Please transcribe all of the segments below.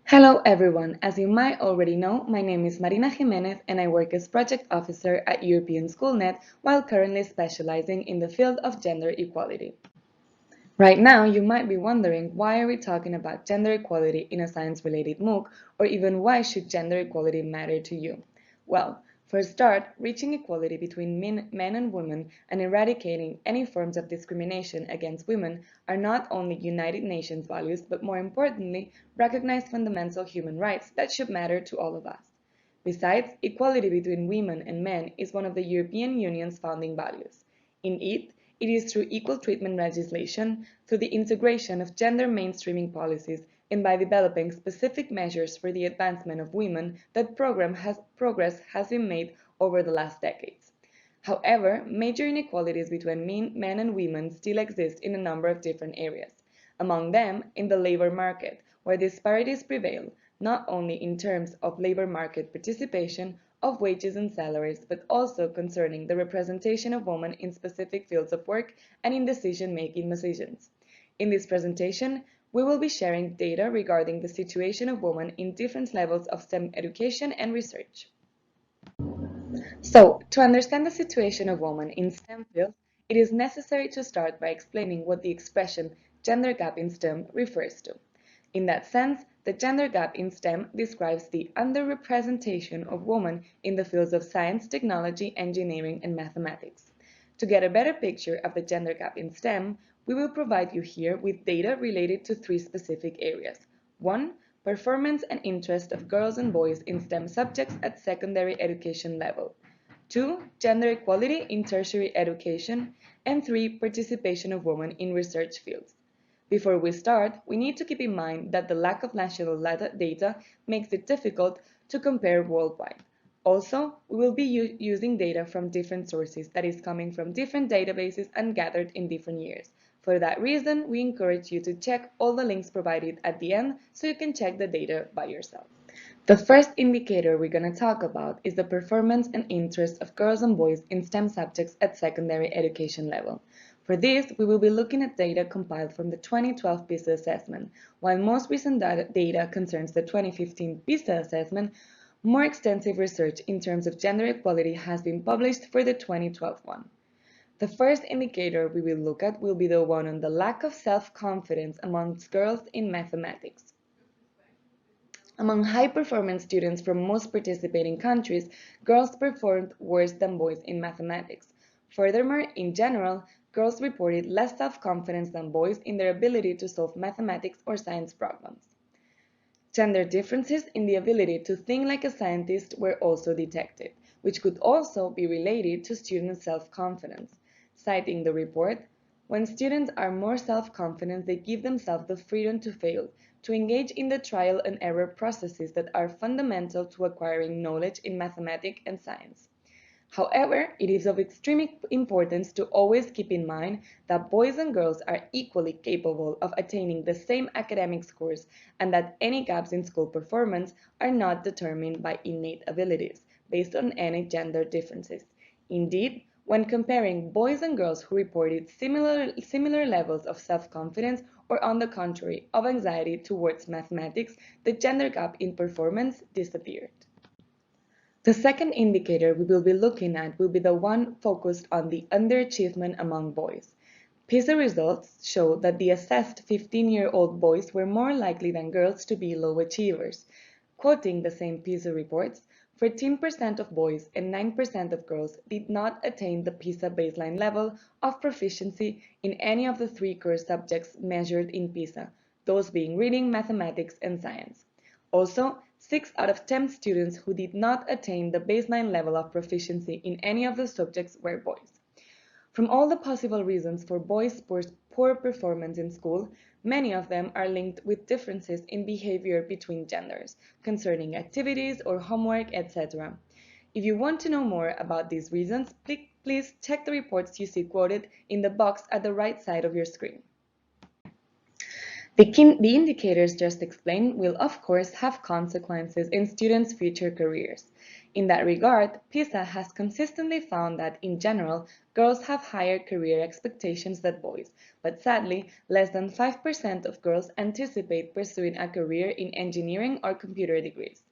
Hello everyone, as you might already know, my name is Marina Jimenez and I work as Project Officer at European Schoolnet while currently specializing in the field of gender equality. Right now, you might be wondering why are we talking about gender equality in a science-related MOOC, or even why should gender equality matter to you? Well, for a start, reaching equality between men and women and eradicating any forms of discrimination against women are not only United Nations values, but more importantly, recognized fundamental human rights that should matter to all of us. Besides, equality between women and men is one of the European Union's founding values. In it is through equal treatment legislation, through the integration of gender mainstreaming policies, and by developing specific measures for the advancement of women that progress has been made over the last decades. However, major inequalities between men and women still exist in a number of different areas. Among them, in the labor market, where disparities prevail, not only in terms of labor market participation, of wages and salaries, but also concerning the representation of women in specific fields of work and in decision-making positions. In this presentation, we will be sharing data regarding the situation of women in different levels of STEM education and research. So, to understand the situation of women in STEM fields, it is necessary to start by explaining what the expression gender gap in STEM refers to. In that sense, the gender gap in STEM describes the underrepresentation of women in the fields of science, technology, engineering, and mathematics. To get a better picture of the gender gap in STEM, we will provide you here with data related to three specific areas. 1. Performance and interest of girls and boys in STEM subjects at secondary education level. 2. Gender equality in tertiary education. And 3. Participation of women in research fields. Before we start, we need to keep in mind that the lack of national data makes it difficult to compare worldwide. Also, we will be using data from different sources that is coming from different databases and gathered in different years. For that reason, we encourage you to check all the links provided at the end so you can check the data by yourself. The first indicator we're going to talk about is the performance and interest of girls and boys in STEM subjects at secondary education level. For this, we will be looking at data compiled from the 2012 PISA assessment. While most recent data concerns the 2015 PISA assessment, more extensive research in terms of gender equality has been published for the 2012 one. The first indicator we will look at will be the one on the lack of self-confidence amongst girls in mathematics. Among high-performance students from most participating countries, girls performed worse than boys in mathematics. Furthermore, in general, girls reported less self-confidence than boys in their ability to solve mathematics or science problems. Gender differences in the ability to think like a scientist were also detected, which could also be related to student self-confidence. Citing the report, when students are more self-confident, they give themselves the freedom to fail, to engage in the trial and error processes that are fundamental to acquiring knowledge in mathematics and science. However, it is of extreme importance to always keep in mind that boys and girls are equally capable of attaining the same academic scores and that any gaps in school performance are not determined by innate abilities based on any gender differences. Indeed, when comparing boys and girls who reported similar levels of self-confidence or on the contrary of anxiety towards mathematics, the gender gap in performance disappeared. The second indicator we will be looking at will be the one focused on the underachievement among boys. PISA results show that the assessed 15-year-old boys were more likely than girls to be low achievers. Quoting the same PISA reports, 14% of boys and 9% of girls did not attain the PISA baseline level of proficiency in any of the three core subjects measured in PISA, those being reading, mathematics, and science. Also, 6 out of 10 students who did not attain the baseline level of proficiency in any of the subjects were boys. From all the possible reasons for boys' poor performance in school, many of them are linked with differences in behavior between genders, concerning activities or homework, etc. If you want to know more about these reasons, please check the reports you see quoted in the box at the right side of your screen. The indicators just explained will of course have consequences in students' future careers. In that regard, PISA has consistently found that, in general, girls have higher career expectations than boys, but sadly, less than 5% of girls anticipate pursuing a career in engineering or computer degrees.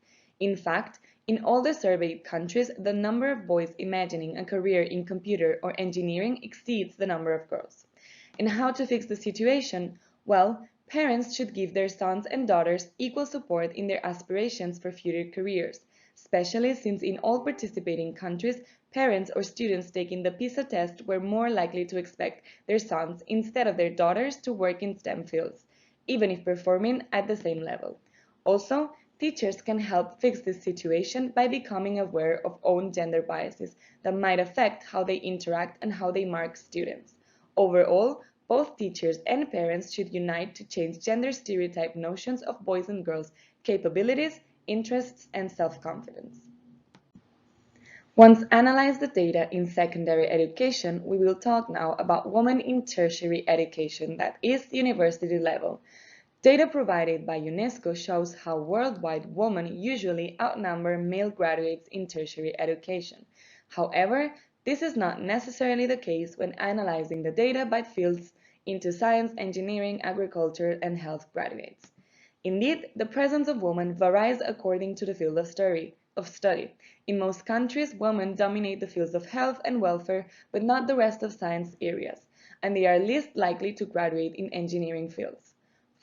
In fact, in all the surveyed countries, the number of boys imagining a career in computer or engineering exceeds the number of girls. And how to fix the situation? Well, parents should give their sons and daughters equal support in their aspirations for future careers, especially since in all participating countries, parents or students taking the PISA test were more likely to expect their sons instead of their daughters to work in STEM fields, even if performing at the same level. Also, teachers can help fix this situation by becoming aware of own gender biases that might affect how they interact and how they mark students. Overall, both teachers and parents should unite to change gender stereotype notions of boys and girls' capabilities, interests, and self-confidence. Once analyzed the data in secondary education, we will talk now about women in tertiary education, that is, university level. Data provided by UNESCO shows how worldwide women usually outnumber male graduates in tertiary education. However, this is not necessarily the case when analyzing the data by fields into science, engineering, agriculture, and health graduates. Indeed, the presence of women varies according to the field of study. In most countries, women dominate the fields of health and welfare, but not the rest of science areas, and they are least likely to graduate in engineering fields.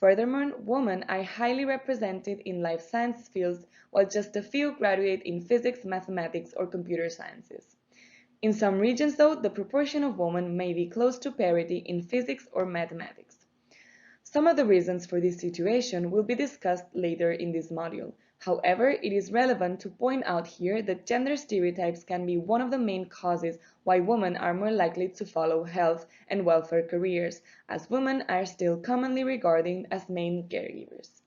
Furthermore, women are highly represented in life science fields, while just a few graduate in physics, mathematics, or computer sciences. In some regions, though, the proportion of women may be close to parity in physics or mathematics. Some of the reasons for this situation will be discussed later in this module. However, it is relevant to point out here that gender stereotypes can be one of the main causes why women are more likely to follow health and welfare careers, as women are still commonly regarded as main caregivers.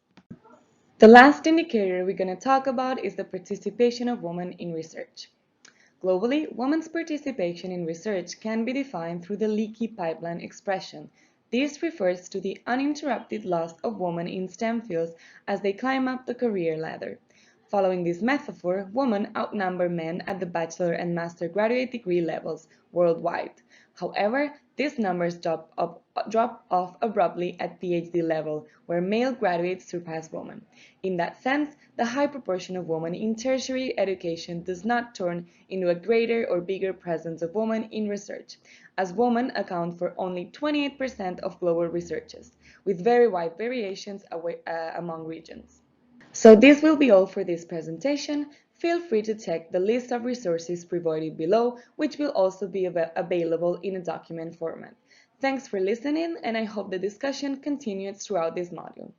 The last indicator we're going to talk about is the participation of women in research. Globally, women's participation in research can be defined through the leaky pipeline expression. This refers to the uninterrupted loss of women in STEM fields as they climb up the career ladder. Following this metaphor, women outnumber men at the bachelor and master graduate degree levels worldwide. However, these numbers drop off abruptly at PhD level, where male graduates surpass women. In that sense, the high proportion of women in tertiary education does not turn into a greater or bigger presence of women in research, as women account for only 28% of global researchers, with very wide variations among regions. So this will be all for this presentation. Feel free to check the list of resources provided below, which will also be available in a document format. Thanks for listening, and I hope the discussion continues throughout this module.